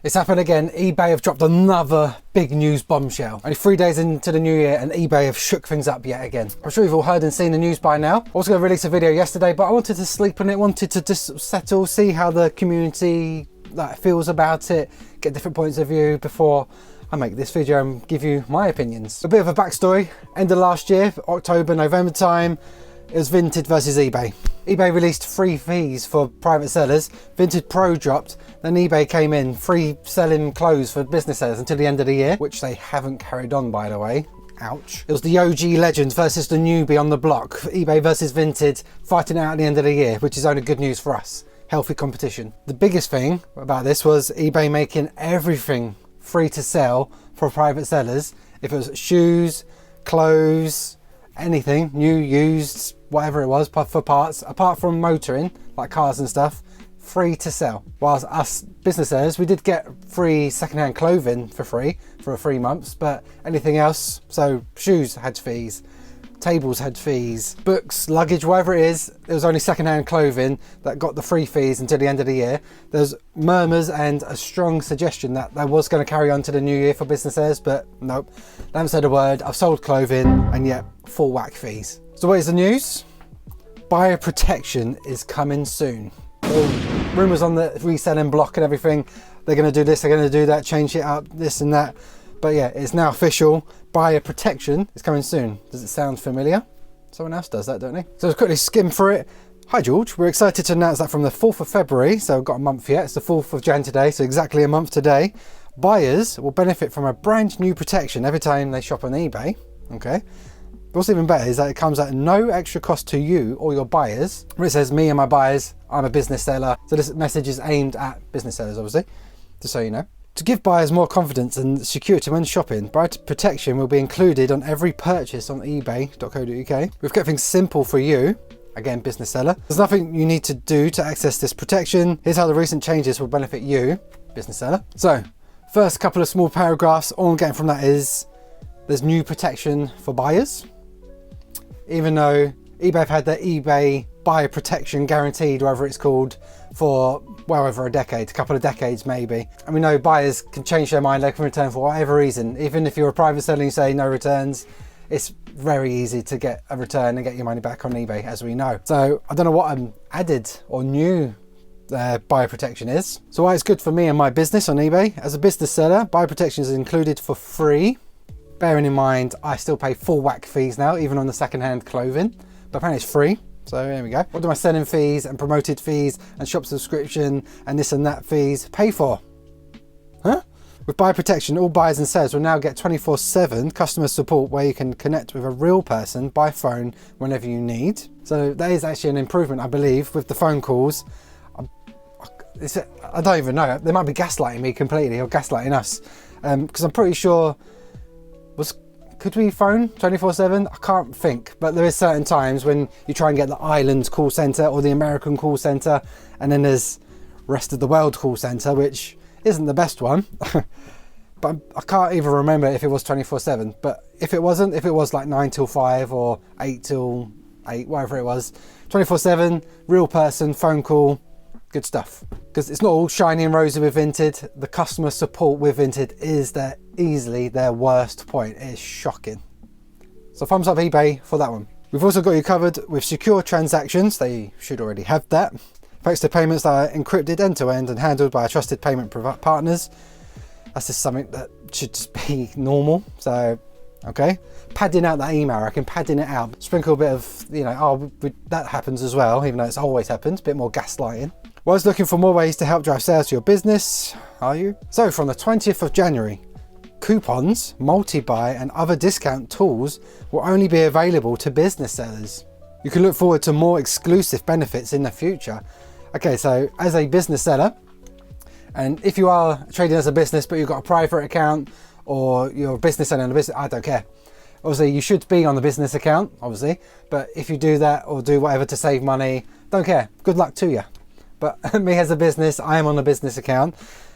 It's happened again. eBay have dropped another big news bombshell. Only 3 days into the new year and eBay have shook things up yet again. I'm sure you've all heard and seen the news by now. I was going to release a video yesterday, but I wanted to sleep on it, wanted to just settle, see how the community feels about it, get different points of view before I make this video and give you my opinions. A bit of a backstory. End of last year, October, November time, it was Vinted versus eBay. eBay released free fees for private sellers. Vinted Pro dropped. Then eBay came in, free selling clothes for business sellers until the end of the year, which they haven't carried on, by the way. Ouch. It was the OG legends versus the newbie on the block. eBay versus Vinted fighting out at the end of the year, which is only good news for us. Healthy competition. The biggest thing about this was eBay making everything free to sell for private sellers. If it was shoes, clothes, anything, new, used, whatever it was, for parts, apart from motoring, like cars and stuff, free to sell. Whilst us business owners, we did get free secondhand clothing for free for 3 months, but anything else, so shoes had fees, tables had fees, books, luggage, whatever it is, it was only secondhand clothing that got the free fees until the end of the year. There's murmurs and a strong suggestion that that was going to carry on to the new year for business owners, but nope, they haven't said a word. I've sold clothing and yet full whack fees. So what is the news? Buyer protection is coming soon. Rumours on the reselling block and everything, they're going to do this, they're going to do that, change it up, this and that. But yeah, it's now official. Buyer protection is coming soon. Does it sound familiar? Someone else does that, don't they? So let's quickly skim through it. Hi George, we're excited to announce that from the 4th of February, so we've got a month yet. It's the 4th of Jan today, so exactly a month today. Buyers will benefit from a brand new protection every time they shop on eBay. Okay. What's even better is that it comes at no extra cost to you or your buyers. Where it says me and my buyers, I'm a business seller. So this message is aimed at business sellers, obviously, just so you know. To give buyers more confidence and security when shopping, buyer protection will be included on every purchase on ebay.co.uk. We've kept things simple for you, again, business seller. There's nothing you need to do to access this protection. Here's how the recent changes will benefit you, business seller. So, first couple of small paragraphs, all I'm getting from that is there's new protection for buyers. Even though eBay have had their eBay buyer protection guaranteed, whatever it's called, for well over a decade, a couple of decades maybe. And we know buyers can change their mind, they can return for whatever reason. Even if you're a private seller and you say no returns, it's very easy to get a return and get your money back on eBay, as we know. So I don't know what added or new buyer protection is. So why it's good for me and my business on eBay. As a business seller, buyer protection is included for free. Bearing in mind, I still pay full whack fees now, even on the secondhand clothing, but apparently it's free. So there we go. What do my selling fees and promoted fees and shop subscription and this and that fees pay for? Huh? With buyer protection, all buyers and sellers will now get 24/7 customer support where you can connect with a real person by phone whenever you need. So that is actually an improvement, I believe, with the phone calls. I don't even know. They might be gaslighting me completely or gaslighting us, because I'm pretty sure could we phone 24/7? I can't think, but there is certain times when you try and get the island call center or the American call center, and then there's rest of the world call center, which isn't the best one. But I can't even remember if it was 24/7. But if it wasn't, if it was like 9 till 5 or 8 till 8, whatever it was, 24/7, real person, phone call, good stuff. Because it's not all shiny and rosy with Vinted. The customer support with Vinted is easily their worst point. It is shocking. So thumbs up eBay for that one. We've also got you covered with secure transactions. They should already have that. Thanks to payments that are encrypted end to end and handled by our trusted payment partners. That's just something that should just be normal. So, okay. Padding out that email, I reckon, padding it out. Sprinkle a bit of, that happens as well, even though it's always happened. A bit more gaslighting. Was looking for more ways to help drive sales to your business, are you? So from the 20th of January, coupons, multi-buy and other discount tools will only be available to business sellers. You can look forward to more exclusive benefits in the future. Okay, so as a business seller, and if you are trading as a business but you've got a private account or you're a business seller on a business, I don't care. Obviously you should be on the business account, obviously, but if you do that or do whatever to save money, don't care. Good luck to you. But me as a business, I am on a business account.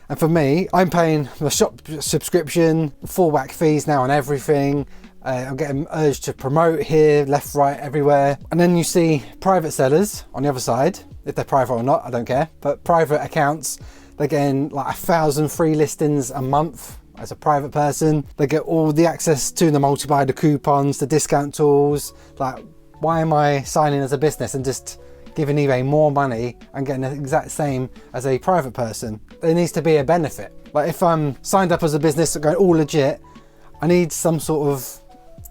And for me, I'm paying the shop subscription, full whack fees now on everything. I'm getting urged to promote here, left, right, everywhere. And then you see private sellers on the other side, if they're private or not, I don't care. But private accounts They're getting like 1,000 free listings a month as a private person. They get all the access to the multi-buy, the coupons, the discount tools. Like, why am I signing as a business and just giving eBay more money and getting the exact same as a private person? There needs to be a benefit. Like, if I'm signed up as a business going all legit, I need some sort of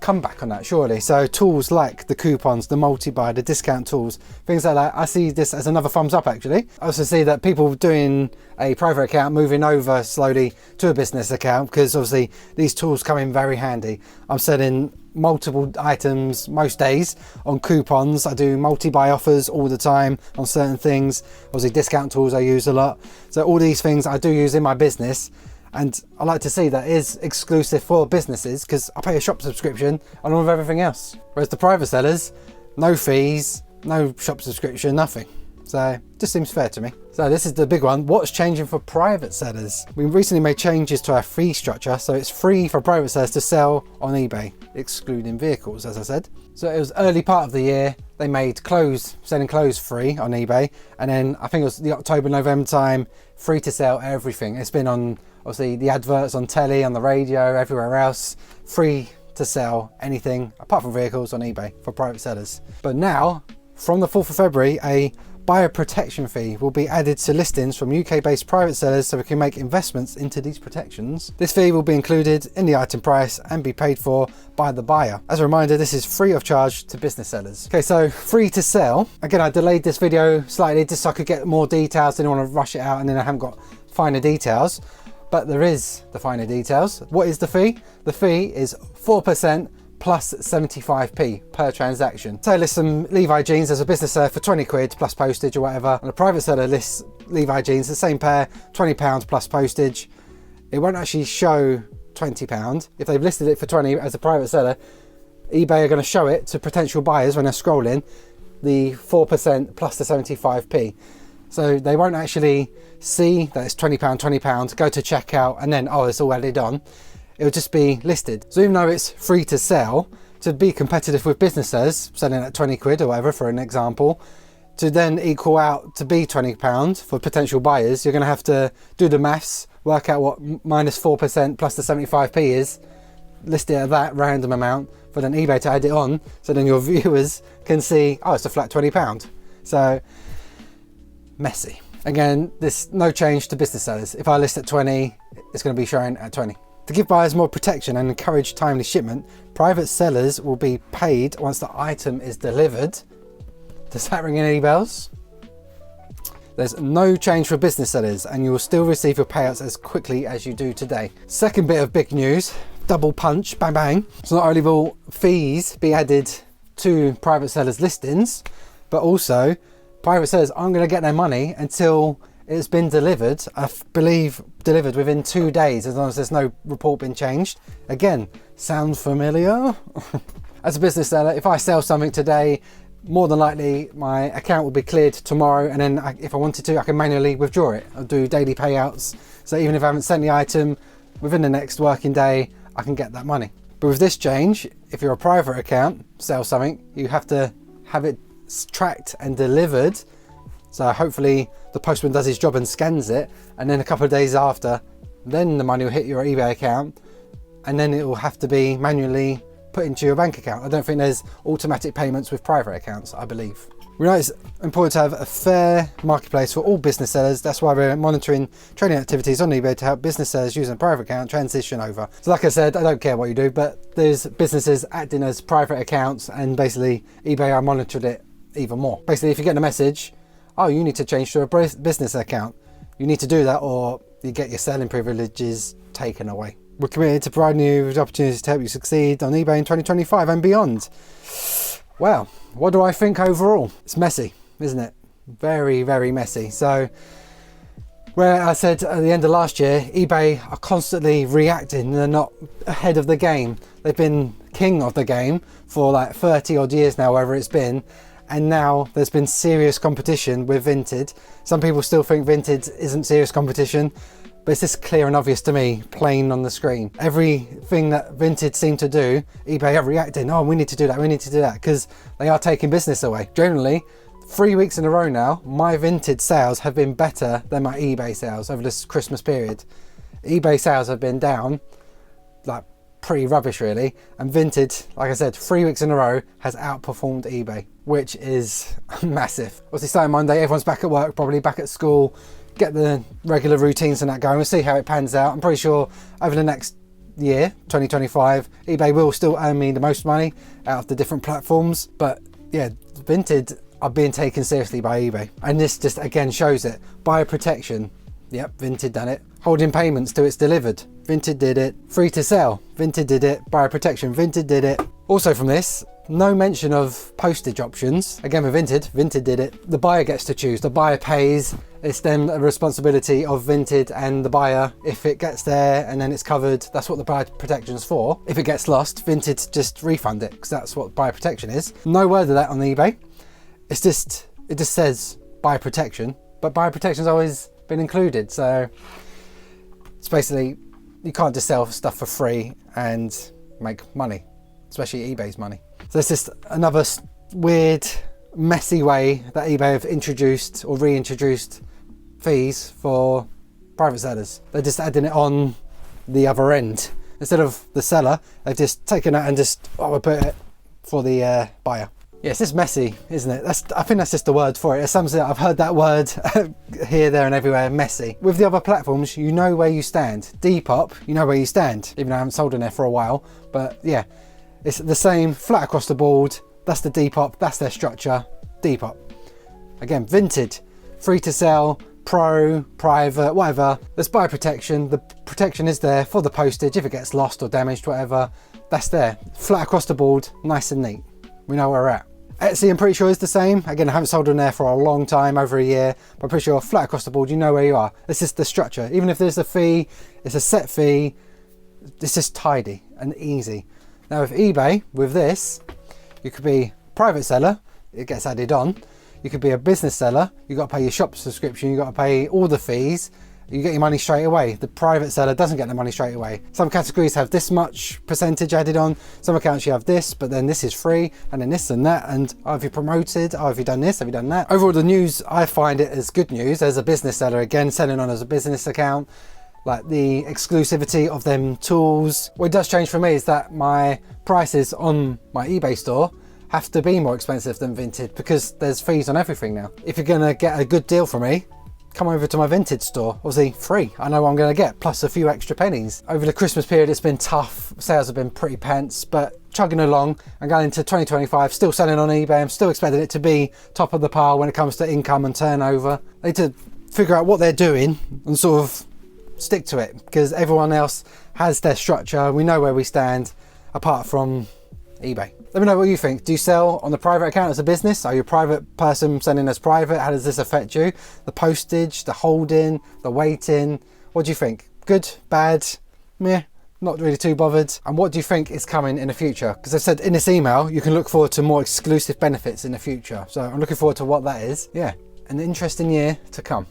comeback on that, surely. So tools like the coupons, the multi-buy, the discount tools, things like that, I see this as another thumbs up actually. I also see that people doing a private account moving over slowly to a business account, because obviously these tools come in very handy. I'm selling multiple items most days on coupons. I do multi-buy offers all the time on certain things. Obviously discount tools I use a lot. So all these things I do use in my business. And I like to see that is exclusive for businesses, because I pay a shop subscription on all of everything else. Whereas the private sellers, no fees, no shop subscription, nothing. So just seems fair to me. So this is the big one. What's changing for private sellers? We recently made changes to our fee structure. So it's free for private sellers to sell on eBay, excluding vehicles, as I said. So it was early part of the year. They made clothes, selling clothes free on eBay. And then I think it was the October, November time, free to sell everything. It's been on, obviously, the adverts on telly, on the radio, everywhere else, free to sell anything apart from vehicles on eBay for private sellers. But now, from the 4th of February, a buyer protection fee will be added to listings from UK-based private sellers, so we can make investments into these protections. This fee will be included in the item price and be paid for by the buyer. As a reminder, this is free of charge to business sellers. Okay, so free to sell. Again, I delayed this video slightly just so I could get more details. Didn't want to rush it out and then I haven't got finer details. But there is the finer details. What is the fee? The fee is 4% plus 75p per transaction. Say I list some Levi jeans as a business seller for 20 quid plus postage or whatever, and a private seller lists Levi jeans, the same pair, £20 plus postage. It won't actually show £20. If they've listed it for 20 as a private seller, eBay are going to show it to potential buyers when they're scrolling, the 4% plus the 75p. So they won't actually see that it's £20, £20, go to checkout, and then, oh, it's all added on. It'll just be listed. So even though it's free to sell, to be competitive with business sellers, selling at 20 quid or whatever for an example, to then equal out to be £20 for potential buyers, you're going to have to do the maths, work out what minus 4% plus the 75p is, list it at that random amount for then eBay to add it on, so then your viewers can see, oh, it's a flat £20. So messy. Again, there's no change to business sellers. If I list at 20, it's going to be showing at 20. To give buyers more protection and encourage timely shipment, private sellers will be paid once the item is delivered. Does that ring any bells? There's no change for business sellers, and you will still receive your payouts as quickly as you do today. Second bit of big news, double punch, bang bang. So not only will fees be added to private sellers listings, but also private sellers aren't going to get their money until it's been delivered. I believe delivered within 2 days, as long as there's no report been changed. Again, sounds familiar? As a business seller, if I sell something today, more than likely my account will be cleared tomorrow, and then if I wanted to, I can manually withdraw it. I'll do daily payouts. So even if I haven't sent the item within the next working day, I can get that money. But with this change, if you're a private account, sell something, you have to have it tracked and delivered. So hopefully the postman does his job and scans it, and then a couple of days after, then the money will hit your eBay account, and then it will have to be manually put into your bank account. I don't think there's automatic payments with private accounts, I believe. We know it's important to have a fair marketplace for all business sellers. That's why we're monitoring trading activities on eBay to help business sellers using a private account transition over. So like I said, I don't care what you do, but there's businesses acting as private accounts, and basically eBay are monitored it even more. Basically, if you get a message, oh, you need to change to a business account, you need to do that, or you get your selling privileges taken away. We're committed to providing you with opportunities to help you succeed on eBay in 2025 and beyond. Well, what do I think overall? It's messy, isn't it? Very, very messy. So, where I said at the end of last year, eBay are constantly reacting. They're not ahead of the game. They've been king of the game for like 30 odd years now, wherever it's been. And now there's been serious competition with Vinted. Some people still think Vinted isn't serious competition, but it's just clear and obvious to me, plain on the screen. Everything that Vinted seem to do, eBay are reacting, oh, we need to do that, we need to do that, because they are taking business away. Generally, 3 weeks in a row now, my Vinted sales have been better than my eBay sales over this Christmas period. eBay sales have been down, like pretty rubbish really, and Vinted, like I said, 3 weeks in a row has outperformed eBay, which is massive. Obviously starting Monday, everyone's back at work, probably back at school, get the regular routines and that going. We'll see how it pans out. I'm pretty sure over the next year, 2025, eBay will still earn me the most money out of the different platforms, but yeah, Vinted are being taken seriously by eBay, and this just again shows it. Buyer protection, yep, Vinted done it. Holding payments till it's delivered, Vinted did it. Free to sell, Vinted did it. Buyer protection, Vinted did it. Also from this, no mention of postage options. Again with Vinted, Vinted did it. The buyer gets to choose, the buyer pays. It's then a responsibility of Vinted and the buyer. If it gets there and then it's covered, that's what the buyer protection's for. If it gets lost, Vinted just refund it, because that's what buyer protection is. No word of that on eBay. It just says buyer protection, but buyer protection's always been included. So it's basically, you can't just sell stuff for free and make money, especially eBay's money. So it's just another weird, messy way that eBay have introduced or reintroduced fees for private sellers. They're just adding it on the other end. Instead of the seller, they've just taken it and just, we'll put it for the buyer. Yeah, it's just messy, isn't it? I think that's just the word for it. It sums it up. I've heard that word here, there and everywhere, messy. With the other platforms, you know where you stand. Depop, you know where you stand, even though I haven't sold in there for a while. But yeah, it's the same, flat across the board. That's the Depop, that's their structure, Depop. Again, Vinted, free to sell, pro, private, whatever. There's buyer protection. The protection is there for the postage. If it gets lost or damaged, whatever, that's there. Flat across the board, nice and neat. We know where we're at. Etsy, I'm pretty sure is the same. Again, I haven't sold on there for a long time, over a year, but I'm pretty sure flat across the board, you know where you are. This is the structure. Even if there's a fee, it's a set fee. It's just tidy and easy. Now with eBay, with this, you could be a private seller, it gets added on. You could be a business seller, you got to pay your shop subscription, you got to pay all the fees. You get your money straight away. The private seller doesn't get the money straight away. Some categories have this much percentage added on. Some accounts you have this, but then this is free, and then this and that. And oh, have you promoted? Oh, have you done this? Have you done that? Overall, the news, I find it as good news as a business seller. Again, selling on as a business account, like the exclusivity of them tools. What it does change for me is that my prices on my eBay store have to be more expensive than Vinted, because there's fees on everything now. If you're gonna get a good deal from me, come over to my Vinted store. Obviously free, I know what I'm going to get, plus a few extra pennies. Over the Christmas period it's been tough, sales have been pretty pants, but chugging along and going into 2025, still selling on eBay. I'm still expecting it to be top of the pile when it comes to income and turnover. They need to figure out what they're doing and sort of stick to it, because everyone else has their structure. We know where we stand apart from eBay. Let me know what you think. Do you sell on the private account as a business? Are you a private person selling as private? How does this affect you? The postage, the holding, the waiting. What do you think? Good, bad, meh, not really too bothered? And what do you think is coming in the future? Because I said in this email, you can look forward to more exclusive benefits in the future. So I'm looking forward to what that is. Yeah, an interesting year to come.